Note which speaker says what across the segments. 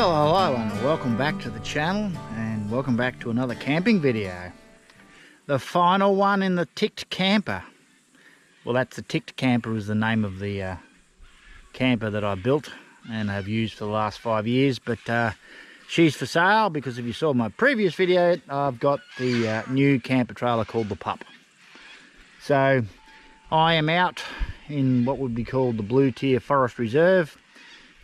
Speaker 1: Well, hello and welcome back to the channel, and welcome back to another camping video. The final one in the T.I.C.T camper. Well, that's the T.I.C.T camper is the name of the camper that I built and have used for the last 5 years, but she's for sale because if you saw my previous video, I've got the new camper trailer called the Pup. So I am out in what would be called the Blue Tier Forest Reserve.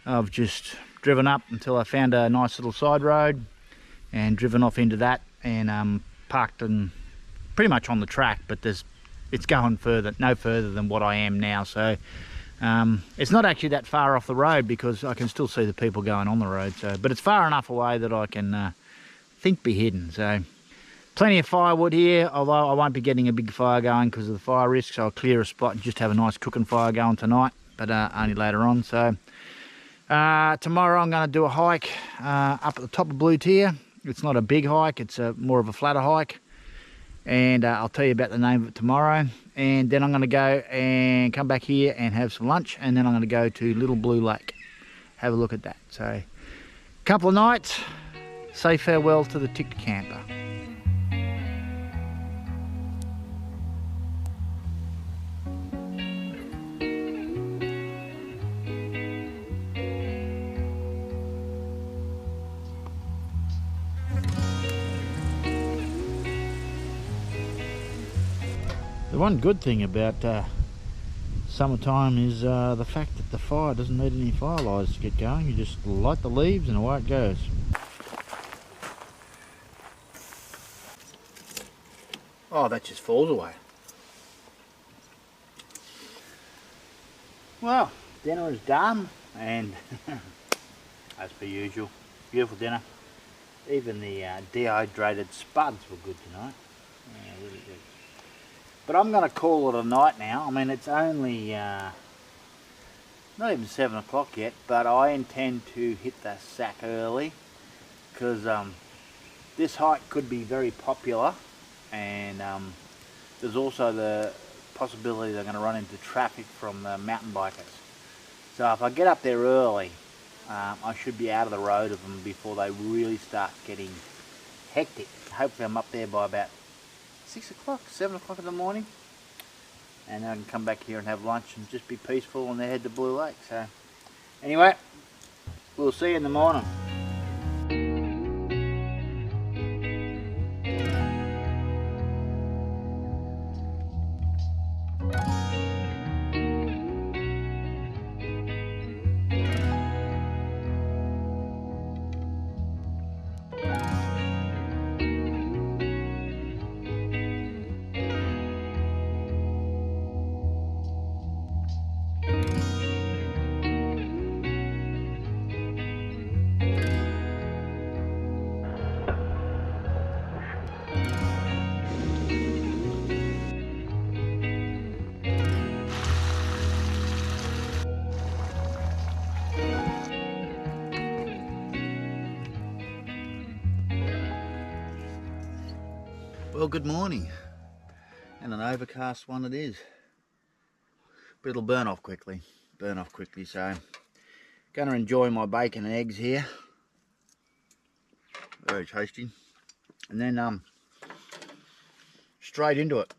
Speaker 1: I've just driven up until I found a nice little side road and driven off into that and parked and pretty much on the track, but it's going no further than what I am now, so it's not actually that far off the road because I can still see the people going on the road, but it's far enough away that I can think be hidden. So plenty of firewood here, although I won't be getting a big fire going because of the fire risk, so I'll clear a spot and just have a nice cooking fire going tonight, but only later on. So tomorrow I'm going to do a hike up at the top of Blue Tier. It's not a big hike, it's more of a flatter hike, and I'll tell you about the name of it tomorrow. And then I'm going to go and come back here and have some lunch, and then I'm going to go to Little Blue Lake, have a look at that. So a couple of nights, say farewell to the T.I.C.T camper. The one good thing about summertime is the fact that the fire doesn't need any fire lighters to get going. You just light the leaves and away it goes. Oh, that just falls away. Well, dinner is done, and as per usual, beautiful dinner. Even the dehydrated spuds were good tonight. Yeah, really good. But I'm going to call it a night now. I mean, it's only not even 7 o'clock yet, but I intend to hit the sack early because this hike could be very popular, and there's also the possibility they're going to run into traffic from the mountain bikers. So if I get up there early, I should be out of the road of them before they really start getting hectic. Hopefully I'm up there by about 6 o'clock, 7 o'clock in the morning, and then I can come back here and have lunch and just be peaceful and then head to Blue Lake. So anyway, we'll see you in the morning. Well, good morning, and an overcast one it is, but it'll burn off quickly, so going to enjoy my bacon and eggs here, very tasty, and then straight into it.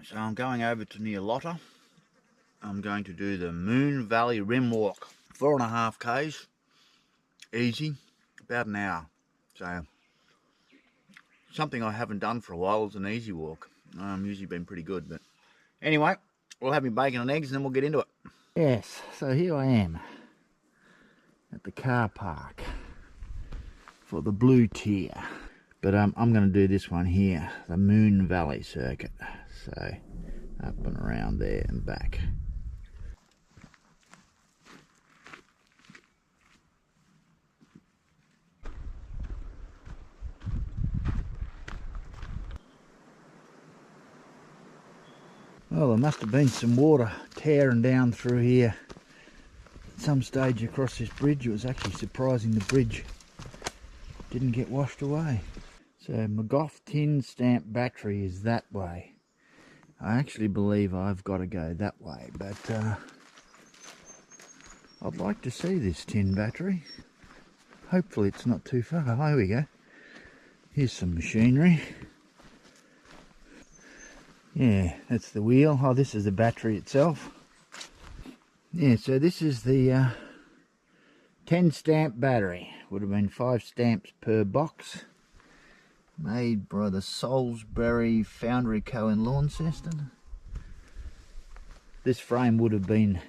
Speaker 1: So I'm going over to near Lotta. I'm going to do the Moon Valley Rim Walk, 4.5 k's, easy, about an hour. So something I haven't done for a while is an easy walk. Usually been pretty good, but anyway, we'll have my bacon and eggs and then we'll get into it. Yes, so here I am at the car park for the Blue Tier, but I'm going to do this one here, the Moon Valley circuit, so up and around there and back. Well, there must have been some water tearing down through here at some stage across this bridge. It was actually surprising the bridge didn't get washed away. So McGough tin stamp battery is that way. I actually believe I've got to go that way, but I'd like to see this tin battery. hopefully it's not too far. Oh, here we go. Here's some machinery. Yeah, that's the wheel. Oh, this is the battery itself. Yeah, so this is the 10 stamp battery. Would have been 5 stamps per box. Made by the Salisbury Foundry Co. in Launceston. This frame would have been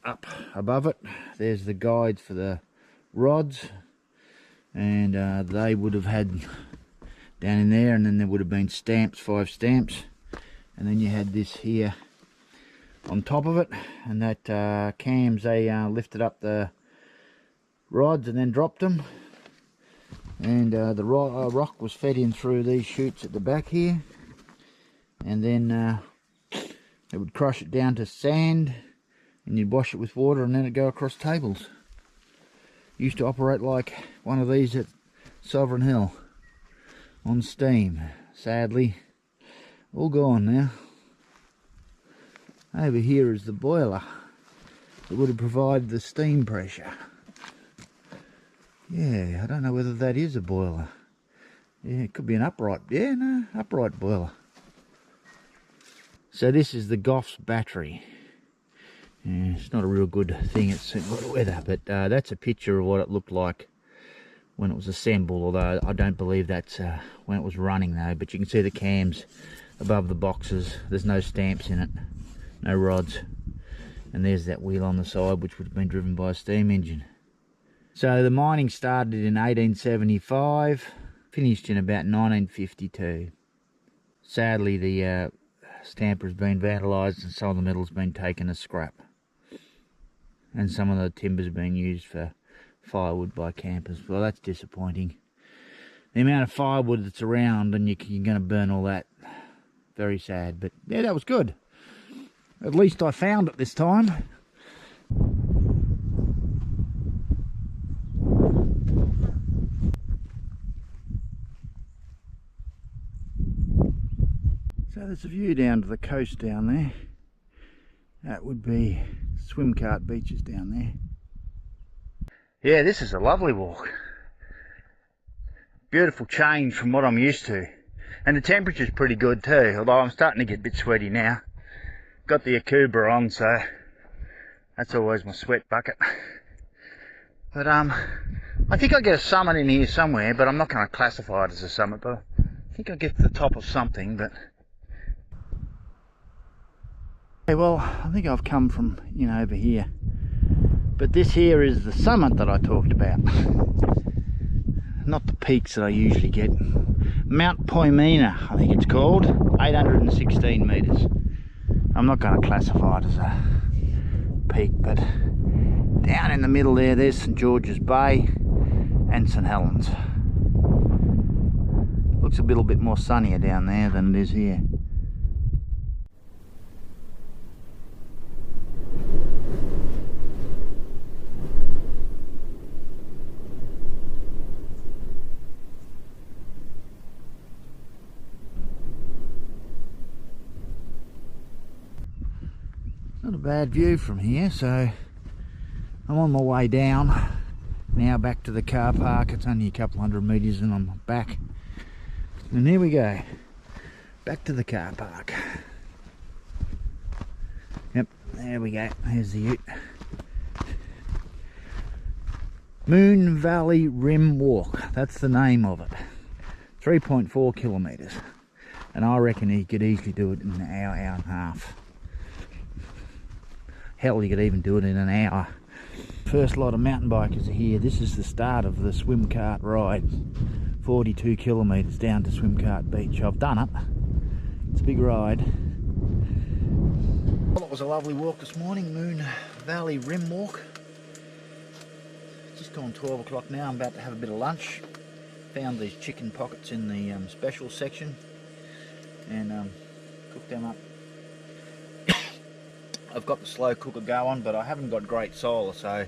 Speaker 1: up above it. There's the guides for the rods, and they would have had down in there, and then there would have been stamps, 5 stamps, and then you had this here on top of it, and that cams, they lifted up the rods and then dropped them, and the rock was fed in through these chutes at the back here, and then it would crush it down to sand, and you'd wash it with water, and then it'd go across tables. Used to operate like one of these at Sovereign Hill on steam. Sadly, all gone now. Over here is the boiler that would have provided the steam pressure. Yeah, I don't know whether that is a boiler. Yeah, it could be an upright. Yeah, no, upright boiler. So this is the Goff's battery. Yeah, it's not a real good thing, it's a lot of weather, but that's a picture of what it looked like when it was assembled, although I don't believe that's when it was running though. But you can see the cams above the boxes. There's no stamps in it, no rods, and there's that wheel on the side which would have been driven by a steam engine. So the mining started in 1875, finished in about 1952. Sadly, the stamper has been vandalised and some of the metal's been taken as scrap, and some of the timber's been used for firewood by campers. Well, that's disappointing. The amount of firewood that's around, and you're going to burn all that. Very sad, but yeah, that was good. At least I found it this time. So there's a view down to the coast down there. That would be swim cart beaches down there. Yeah, this is a lovely walk. Beautiful change from what I'm used to. And the temperature's pretty good too, although I'm starting to get a bit sweaty now. Got the Akuba on, so that's always my sweat bucket. But I think I'll get a summit in here somewhere, but I'm not going to classify it as a summit, but I think I'll get to the top of something. But okay, well, I think I've come from, you know, over here. But this here is the summit that I talked about. Not the peaks that I usually get. Mount Poimina, I think it's called. 816 metres. I'm not going to classify it as a peak, but down in the middle there, there's St George's Bay and St Helens. Looks a little bit more sunnier down there than it is here. Not a bad view from here, so I'm on my way down now back to the car park. It's only a couple hundred metres and I'm back. And here we go, back to the car park. Yep, there we go, there's the ute. Moon Valley Rim Walk, that's the name of it. 3.4 kilometres. And I reckon you could easily do it in an hour, hour and a half. Hell, you could even do it in an hour. First lot of mountain bikers are here. This is the start of the swim cart ride. 42 kilometres down to Swim Cart Beach. I've done it. It's a big ride. Well, it was a lovely walk this morning. Moon Valley Rim Walk. Just gone 12 o'clock now. I'm about to have a bit of lunch. Found these chicken pockets in the special section and cooked them up. I've got the slow cooker going, but I haven't got great solar, so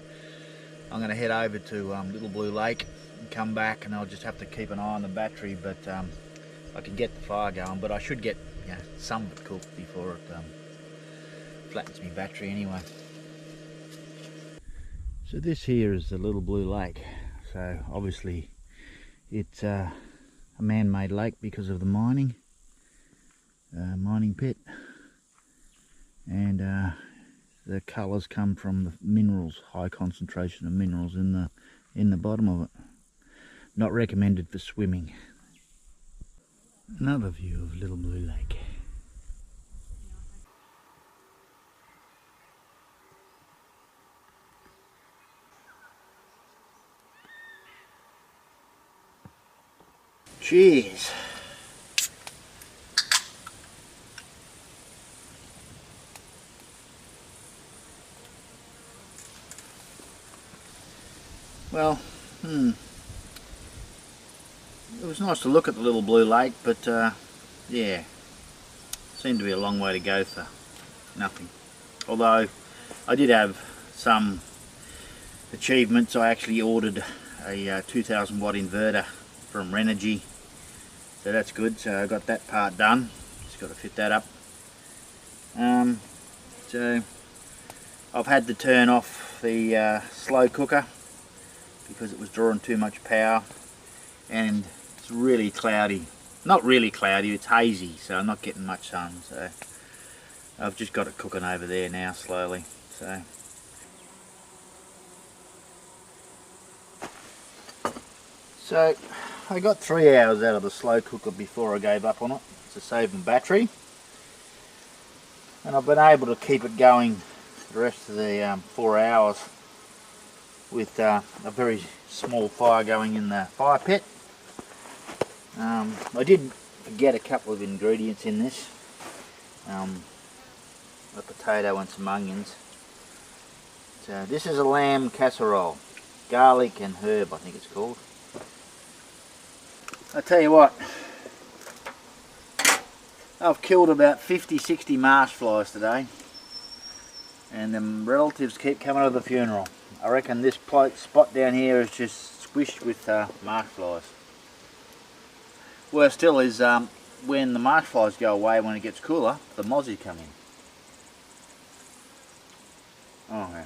Speaker 1: I'm going to head over to Little Blue Lake and come back, and I'll just have to keep an eye on the battery. But I can get the fire going, but I should get, you know, some of it cooked before it flattens my battery anyway. So this here is the Little Blue Lake. So obviously it's a man-made lake because of the mining pit, and the colours come from the minerals, high concentration of minerals in the bottom of it. Not recommended for swimming. Another view of Little Blue Lake. Cheers. Well, it was nice to look at the Little Blue Lake, but yeah, seemed to be a long way to go for nothing. Although I did have some achievements. I actually ordered a 2000 watt inverter from Renogy, so that's good. So I got that part done. Just got to fit that up. So I've had to turn off the slow cooker because it was drawing too much power, and it's really cloudy. Not really cloudy, it's hazy, so I'm not getting much sun. So I've just got it cooking over there now slowly. So I got 3 hours out of the slow cooker before I gave up on it to save my battery, and I've been able to keep it going the rest of the 4 hours with a very small fire going in the fire pit. I did forget a couple of ingredients in this, a potato and some onions. So this is a lamb casserole, garlic and herb I think it's called. I tell you what, I've killed about 50-60 marsh flies today, and them relatives keep coming to the funeral. I reckon this spot down here is just squished with marsh flies. Worse still is when the marsh flies go away, when it gets cooler, the mozzie come in. Oh yeah.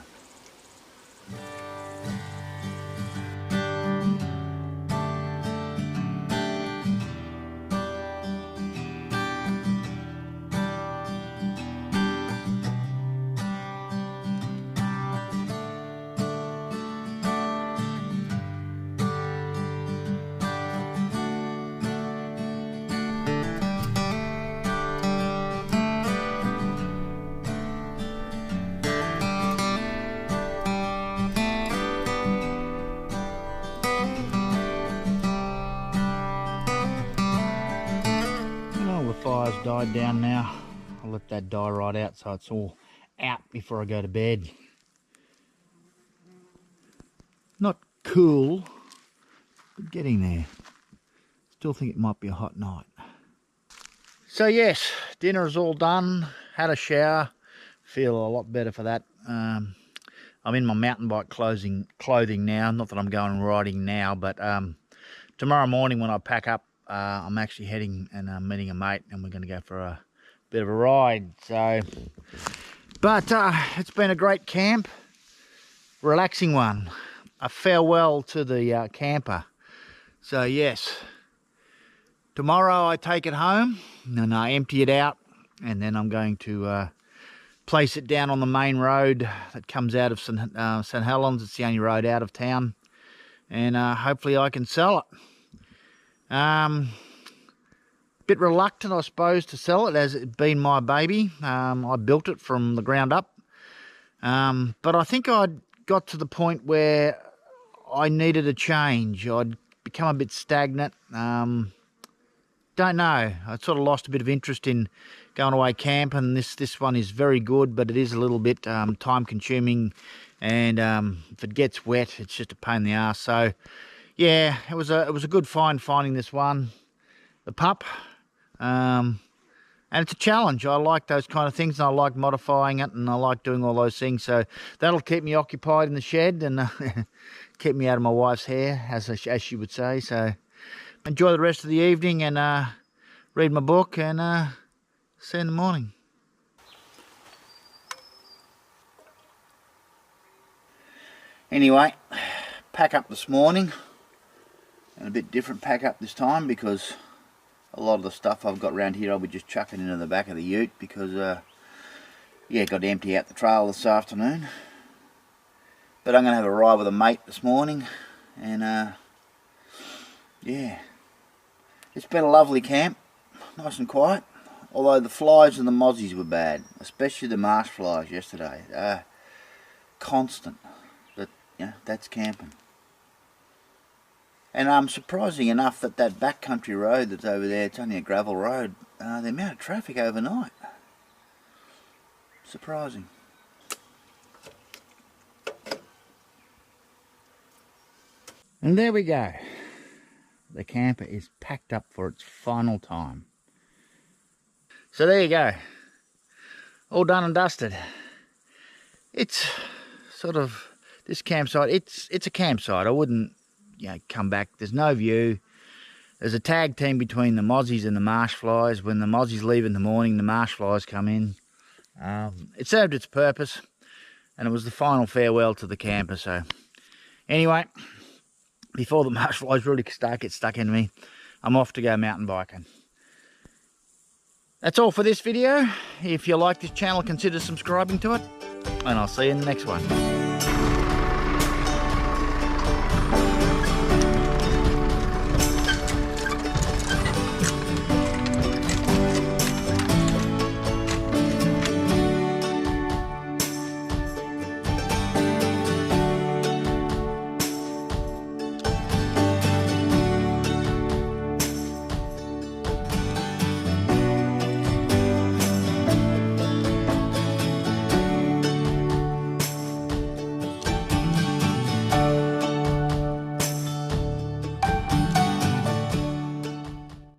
Speaker 1: Fire's died down now. I'll let that die right out so it's all out before I go to bed. Not cool, but getting there. Still think it might be a hot night. So yes, dinner is all done. Had a shower. Feel a lot better for that. I'm in my mountain bike clothing now. Not that I'm going riding now, but tomorrow morning when I pack up, I'm actually heading and meeting a mate, and we're going to go for a bit of a ride. So, but it's been a great camp, relaxing one. A farewell to the camper. So yes, tomorrow I take it home and I empty it out, and then I'm going to place it down on the main road that comes out of St Helens. It's the only road out of town, and hopefully I can sell it. Bit reluctant, I suppose, to sell it as it's been my baby. I built it from the ground up, but I think I'd got to the point where I needed a change. I'd become a bit stagnant. Don't know. I sort of lost a bit of interest in going away camping. This one is very good, but it is a little bit time consuming, and if it gets wet, it's just a pain in the ass. So yeah, it was a good find finding this one, the pup, and it's a challenge. I like those kind of things, and I like modifying it, and I like doing all those things. So that'll keep me occupied in the shed and keep me out of my wife's hair, as she would say. So enjoy the rest of the evening and read my book, and see you in the morning. Anyway, pack up this morning, and a bit different pack up this time, because a lot of the stuff I've got around here I'll be just chucking into the back of the ute, because yeah, got to empty out the trail this afternoon. But I'm going to have a ride with a mate this morning, and yeah, it's been a lovely camp, nice and quiet, although the flies and the mozzies were bad, especially the marsh flies yesterday. Constant, but yeah, that's camping. And surprising enough that backcountry road that's over there, it's only a gravel road, the amount of traffic overnight, surprising. And there we go. The camper is packed up for its final time. So there you go. All done and dusted. It's sort of, this campsite, it's a campsite. I wouldn't, come back. There's no view. There's a tag team between the mozzies and the marsh flies. When the mozzies leave in the morning, the marsh flies come in. It served its purpose, and it was the final farewell to the camper. So anyway, before the marsh flies really get stuck in me, I'm off to go mountain biking. That's all for this video. If you like this channel, consider subscribing to it, and I'll see you in the next one.